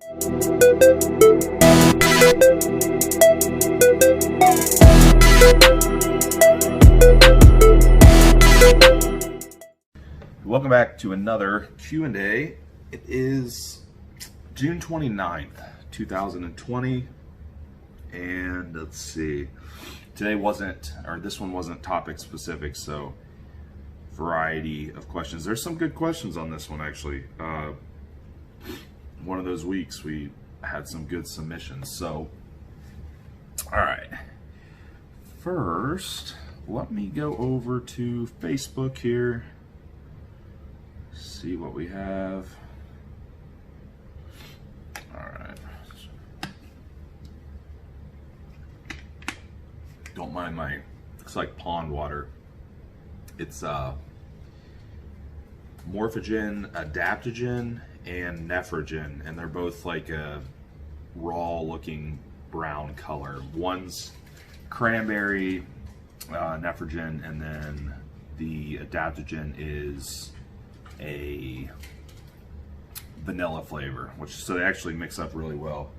Welcome back to another Q&A. It is June 29th, 2020, and let's see. This one wasn't topic specific, so variety of questions. There's some good questions on this one, actually. One of those weeks we had some good submissions. So, all right. First, let me go over to Facebook here. See what we have. All right. Don't mind my, looks like pond water. It's morphogen, adaptogen, and nephrogen, and they're both like a raw looking brown color. One's cranberry, nephrogen, and then the adaptogen is a vanilla flavor, so they actually mix up really well.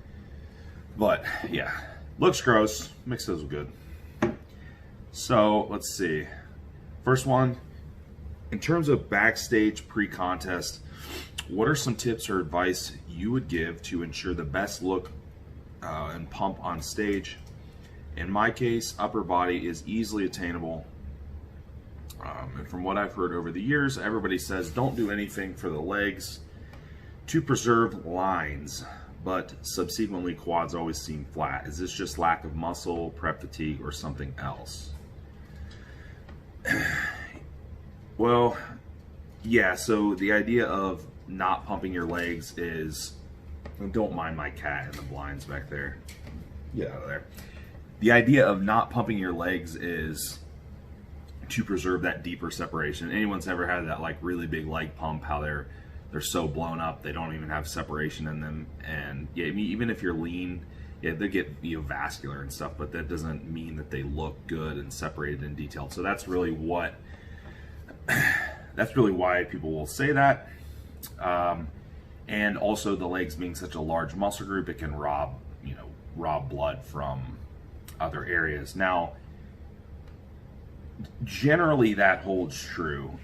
But yeah, looks gross, mixes good. So let's see. First one, in terms of backstage pre-contest, what are some tips or advice you would give to ensure the best look and pump on stage? In my case, upper body is easily attainable. And from what I've heard over the years, everybody says don't do anything for the legs to preserve lines, but subsequently quads always seem flat. Is this just lack of muscle, prep fatigue, or something else? Well, yeah, so the idea of not pumping your legs is, don't mind my cat in the blinds back there. Get out of there. The idea of not pumping your legs is to preserve that deeper separation. Anyone's ever had that like really big leg pump, how they're so blown up they don't even have separation in them. And yeah, I mean, even if you're lean, yeah, they get vascular and stuff, but that doesn't mean that they look good and separated and detailed. So that's really why people will say that. And also the legs being such a large muscle group, it can rob blood from other areas. Now, generally that holds true.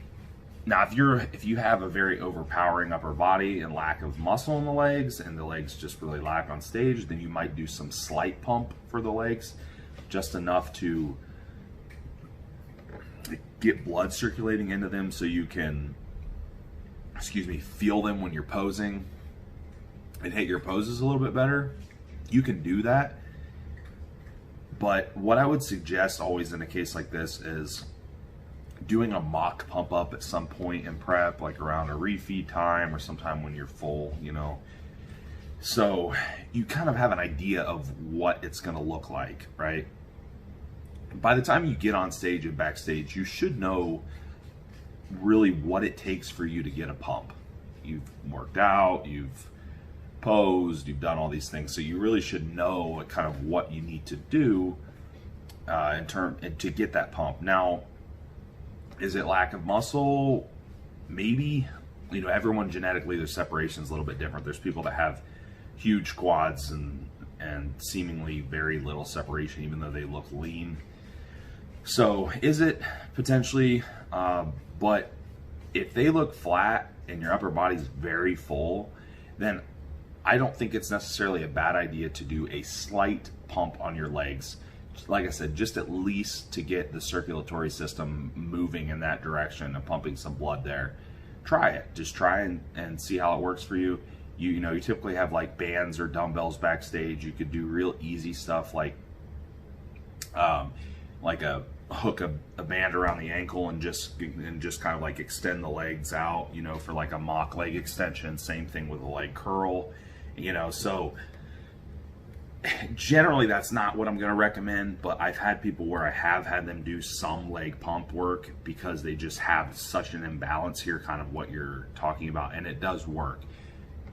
Now, if you have a very overpowering upper body and lack of muscle in the legs, and the legs just really lack on stage, then you might do some slight pump for the legs, just enough to get blood circulating into them so you can, feel them when you're posing and hit your poses a little bit better. You can do that. But what I would suggest always in a case like this is doing a mock pump up at some point in prep, like around a refeed time or sometime when you're full, So you kind of have an idea of what it's going to look like, right? By the time you get on stage and backstage, you should know really what it takes for you to get a pump. You've worked out, you've posed, you've done all these things, so you really should know kind of what you need to do to get that pump. Now, is it lack of muscle? Maybe. Everyone genetically, their separation is a little bit different. There's people that have huge quads and seemingly very little separation, even though they look lean. So is it potentially? But if they look flat and your upper body's very full, then I don't think it's necessarily a bad idea to do a slight pump on your legs. Like I said, just at least to get the circulatory system moving in that direction and pumping some blood there. Try it. Just try and see how it works for you. You typically have like bands or dumbbells backstage. You could do real easy stuff like hook a band around the ankle and just kind of like extend the legs out, for like a mock leg extension. Same thing with a leg curl, so generally that's not what I'm going to recommend, but I've had people where I have had them do some leg pump work because they just have such an imbalance here, kind of what you're talking about, and it does work.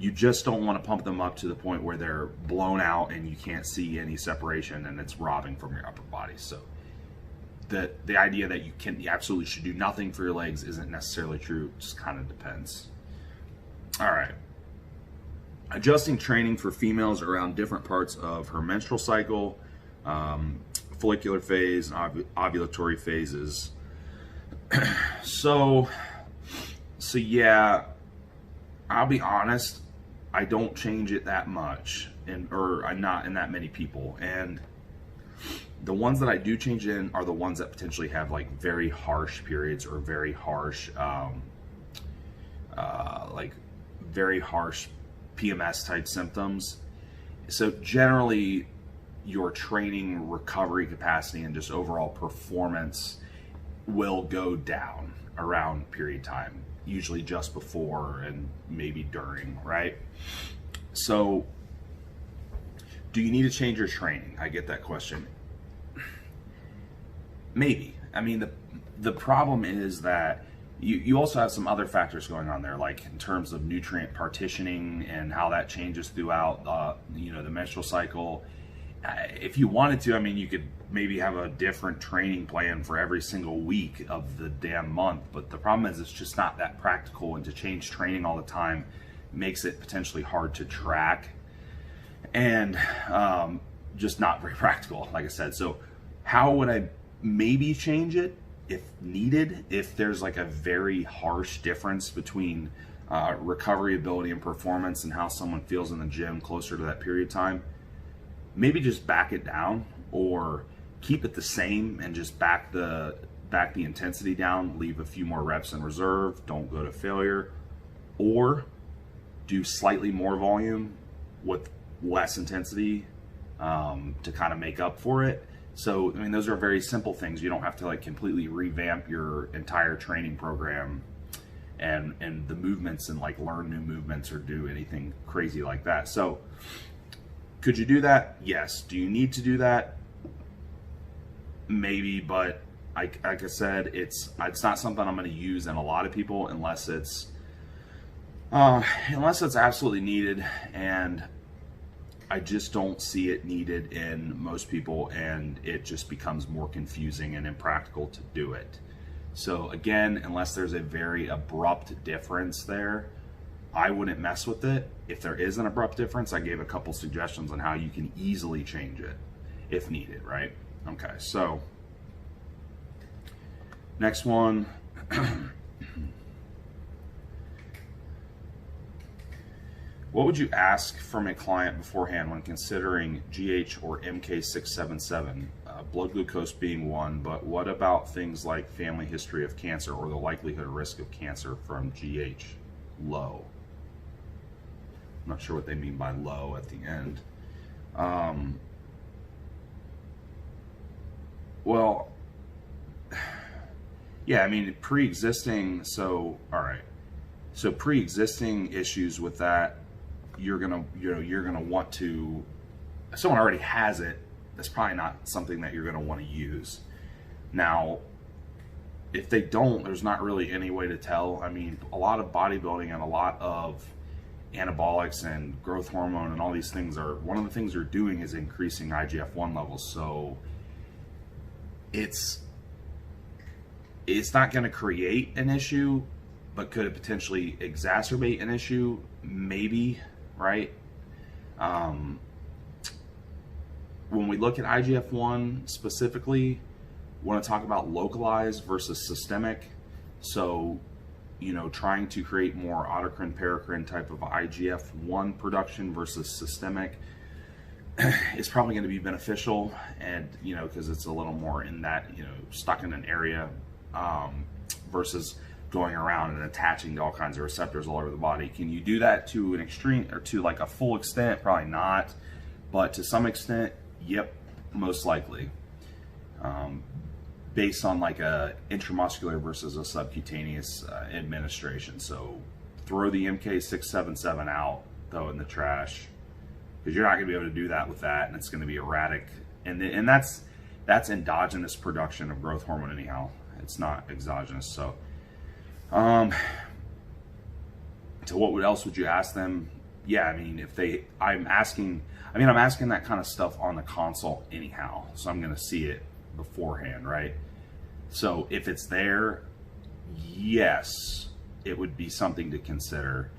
You just don't want to pump them up to the point where they're blown out and you can't see any separation and it's robbing from your upper body. So the idea that you absolutely should do nothing for your legs isn't necessarily true. It just kind of depends. All right. Adjusting training for females around different parts of her menstrual cycle, follicular phase, and ovulatory phases. So yeah, I'll be honest, I don't change it that much, or I'm not in that many people. And the ones that I do change in are the ones that potentially have like very harsh periods or very harsh, very harsh PMS type symptoms. So generally your training recovery capacity and just overall performance will go down around period time, usually just before and maybe during, right? So do you need to change your training? I get that question. Maybe. I mean, the problem is that you also have some other factors going on there, like in terms of nutrient partitioning and how that changes throughout, the menstrual cycle. If you wanted to, I mean, you could maybe have a different training plan for every single week of the damn month. But the problem is it's just not that practical, and to change training all the time makes it potentially hard to track and just not very practical, like I said. So how would I maybe change it if needed? If there's like a very harsh difference between recovery ability and performance and how someone feels in the gym closer to that period of time, maybe just back it down, or keep it the same and just back the intensity down, leave a few more reps in reserve, don't go to failure, or do slightly more volume with less intensity to kind of make up for it. So, I mean, those are very simple things. You don't have to like completely revamp your entire training program and the movements and like learn new movements or do anything crazy like that. So could you do that? Yes. Do you need to do that? Maybe, but like I said, it's not something I'm going to use in a lot of people unless it's absolutely needed, and I just don't see it needed in most people, and it just becomes more confusing and impractical to do it. So again, unless there's a very abrupt difference there, I wouldn't mess with it. If there is an abrupt difference, I gave a couple suggestions on how you can easily change it if needed, right? Okay, so next one. What would you ask from a client beforehand when considering GH or MK677? Blood glucose being one, but what about things like family history of cancer or the likelihood or risk of cancer from GH? Low. I'm not sure what they mean by low at the end. Well, yeah, I mean, pre-existing, so, all right. So pre-existing issues with that, you're gonna want to, if someone already has it, that's probably not something that you're gonna want to use. Now, if they don't, there's not really any way to tell. I mean, a lot of bodybuilding and a lot of anabolics and growth hormone and all these things are, one of the things they're doing is increasing IGF-1 levels. So it's not gonna create an issue, but could it potentially exacerbate an issue? Maybe, right? When we look at IGF-1 specifically, we want to talk about localized versus systemic. So, trying to create more autocrine, paracrine type of IGF-1 production versus systemic is probably going to be beneficial, and because it's a little more in that, stuck in an area versus going around and attaching to all kinds of receptors all over the body. Can you do that to an extreme or to like a full extent? Probably not, but to some extent, yep, most likely. Based on like a intramuscular versus a subcutaneous administration. So throw the MK677 out, throw it in the trash, because you're not going to be able to do that with that, and it's going to be erratic. And that's endogenous production of growth hormone anyhow. It's not exogenous. So what else would you ask them? Yeah, I mean, I'm asking that kind of stuff on the consult anyhow, so I'm going to see it beforehand, right? So if it's there, yes, it would be something to consider.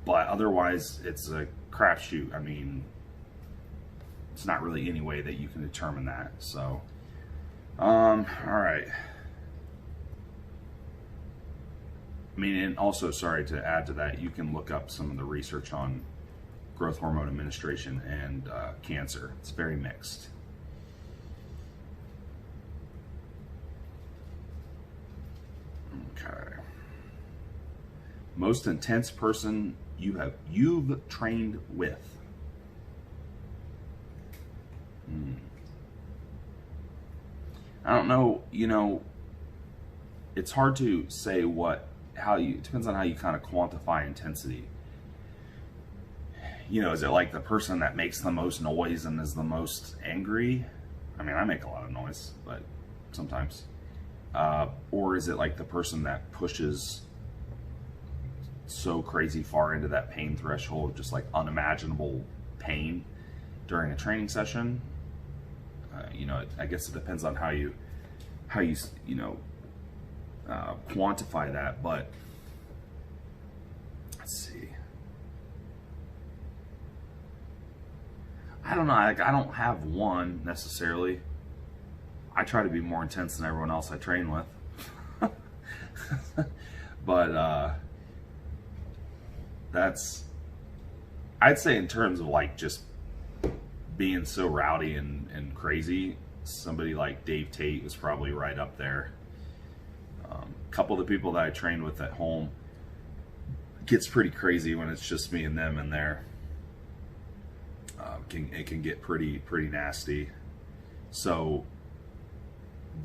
But otherwise, it's a crapshoot. I mean, it's not really any way that you can determine that. So, all right. I mean, and also, sorry to add to that, you can look up some of the research on growth hormone administration and cancer. It's very mixed. Okay. Most intense person you've trained with. I don't know, it's hard to say it depends on how you kind of quantify intensity. Is it like the person that makes the most noise and is the most angry? I mean, I make a lot of noise, but sometimes. Or is it like the person that pushes so crazy far into that pain threshold, just like unimaginable pain during a training session? I guess it depends on how you quantify that, but let's see. I don't know. I don't have one necessarily. I try to be more intense than everyone else I train with. But I'd say in terms of like just being so rowdy and crazy, somebody like Dave Tate was probably right up there. A couple of the people that I train with at home gets pretty crazy when it's just me and them in there. It can get pretty nasty. So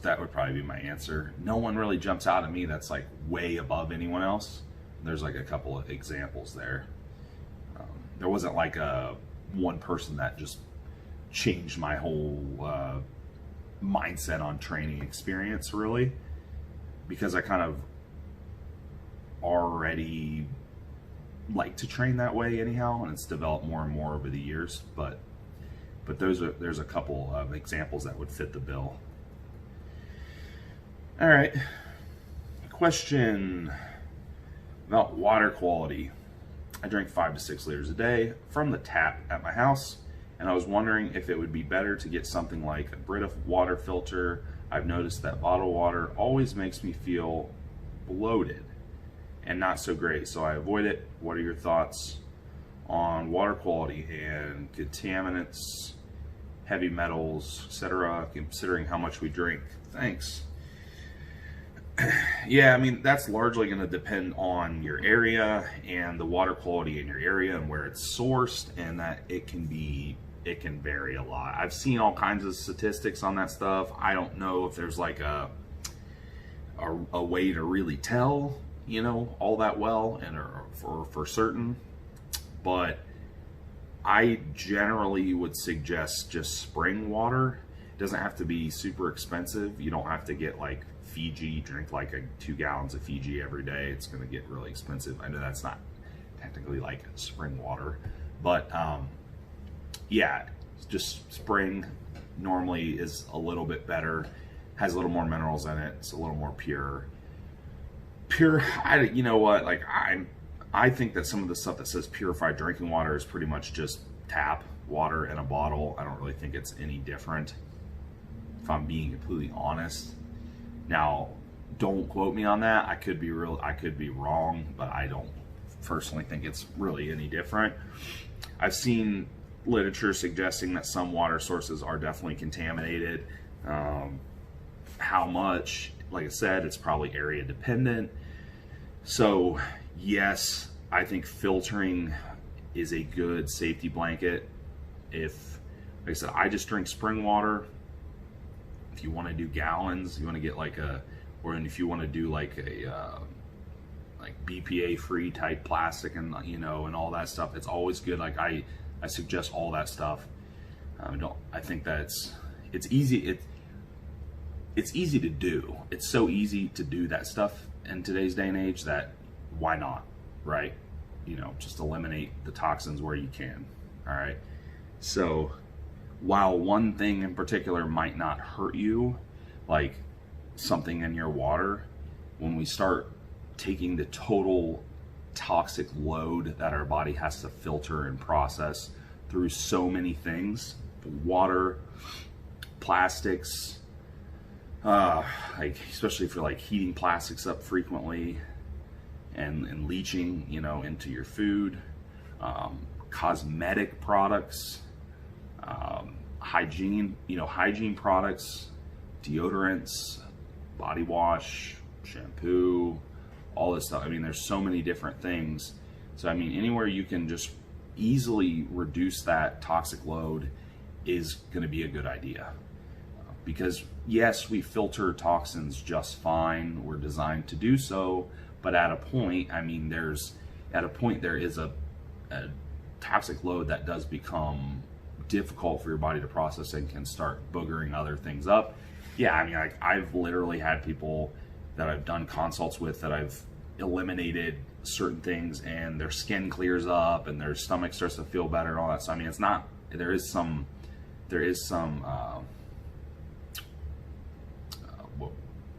that would probably be my answer. No one really jumps out at me that's like way above anyone else. There's like a couple of examples there. There wasn't like one person that just changed my whole mindset on training experience, really, because I kind of already like to train that way anyhow, and it's developed more and more over the years. But there's a couple of examples that would fit the bill. All right, question about water quality. I drink 5 to 6 liters a day from the tap at my house, and I was wondering if it would be better to get something like a Brita water filter. I've noticed that bottled water always makes me feel bloated and not so great, so I avoid it. What are your thoughts on water quality and contaminants, heavy metals, etc., considering how much we drink? Thanks. Yeah, I mean, that's largely going to depend on your area and the water quality in your area and where it's sourced, and that it can vary a lot. I've seen all kinds of statistics on that stuff. I don't know if there's like a way to really tell, all that well and for certain, but I generally would suggest just spring water. It doesn't have to be super expensive. You don't have to get like Fiji, drink like 2 gallons of Fiji every day. It's going to get really expensive. I know that's not technically like spring water, but yeah, just spring normally is a little bit better, has a little more minerals in it. It's a little more pure. You know what? Like I think that some of the stuff that says purified drinking water is pretty much just tap water in a bottle. I don't really think it's any different, if I'm being completely honest. Now, don't quote me on that. I could be wrong, but I don't personally think it's really any different. I've seen literature suggesting that some water sources are definitely contaminated. How much? Like I said, it's probably area dependent. So yes, I think filtering is a good safety blanket. Like I said, I just drink spring water. If you want to do gallons, you want to get if you want to do like a BPA free type plastic and and all that stuff, it's always good. Like I suggest all that stuff. I think that it's easy. It's easy to do. It's so easy to do that stuff in today's day and age that why not, right? Just eliminate the toxins where you can. All right. So while one thing in particular might not hurt you, like something in your water, when we start taking the total toxic load that our body has to filter and process through so many things: water, plastics, like especially for like heating plastics up frequently and leaching, you know, into your food, cosmetic products, hygiene, you know, hygiene products, deodorants, body wash, shampoo, all this stuff. I mean, there's so many different things. So I mean, anywhere you can just easily reduce that toxic load is going to be a good idea. Because yes, we filter toxins just fine. We're designed to do so, but at a point, I mean, there is a toxic load that does become difficult for your body to process and can start boogering other things up. Yeah, I mean, I've literally had people that I've done consults with that I've eliminated certain things and their skin clears up and their stomach starts to feel better and all that. So I mean, it's not, there is some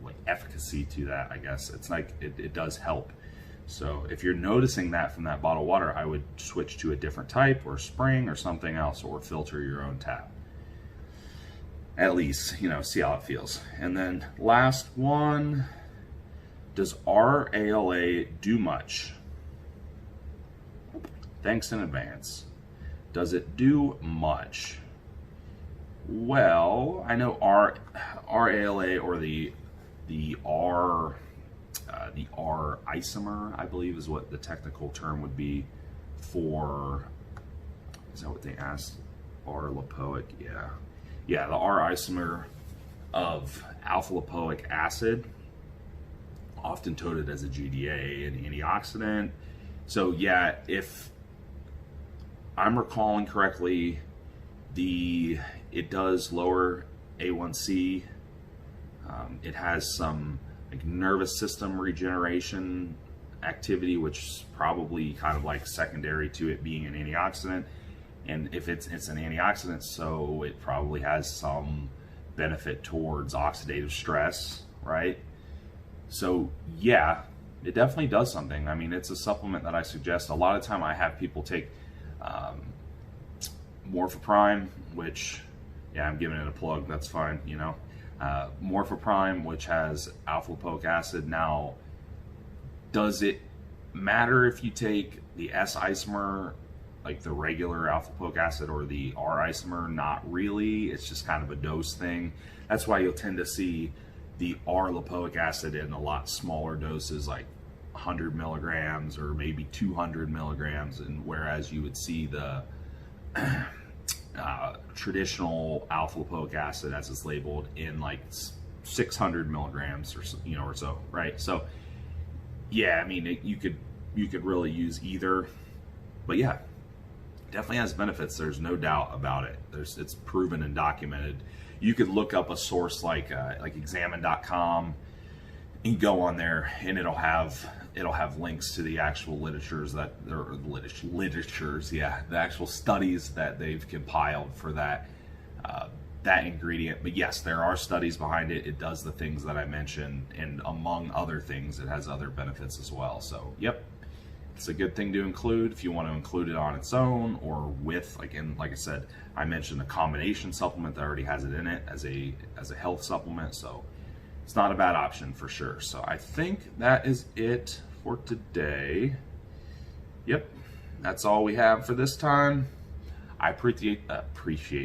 like efficacy to that, I guess. It's like it does help. So if you're noticing that from that bottled water, I would switch to a different type or spring or something else, or filter your own tap. At least, you know, see how it feels. And then last one, does RALA do much? Thanks in advance. Does it do much? Well, I know RALA, or the R isomer, I believe is what the technical term would be for, is that what they asked? R-lipoic, yeah. Yeah, the R isomer of alpha lipoic acid, often touted as a GDA, an antioxidant. So yeah, if I'm recalling correctly, it does lower A1C. It has some like nervous system regeneration activity, which is probably kind of like secondary to it being an antioxidant. And if it's an antioxidant, so it probably has some benefit towards oxidative stress, right? So yeah, it definitely does something. I mean, it's a supplement that I suggest. A lot of time I have people take Morphoprime, which, yeah, I'm giving it a plug, that's fine, you know. Morphoprime, which has alpha lipoic acid. Now, does it matter if you take the S isomer, like the regular alpha lipoic acid, or the R isomer? Not really. It's just kind of a dose thing. That's why you'll tend to see the R lipoic acid in a lot smaller doses, like 100 milligrams or maybe 200 milligrams, and whereas you would see the traditional alpha lipoic acid, as it's labeled, in like 600 milligrams, or you know, or so, right? So yeah, I mean, you could really use either, but yeah, definitely has benefits. There's no doubt about it. It's proven and documented. You could look up a source like examine.com and go on there, and it'll have links to the actual literatures the actual studies that they've compiled for that ingredient. But yes, there are studies behind it. It does the things that I mentioned, and among other things, it has other benefits as well. So yep, it's a good thing to include if you want to include it on its own, or with, like I said, I mentioned a combination supplement that already has it in it as a health supplement. So it's not a bad option for sure. So I think that is it for today. Yep, that's all we have for this time. I appreciate,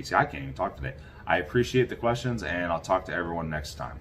see, I can't even talk today. I appreciate the questions, and I'll talk to everyone next time.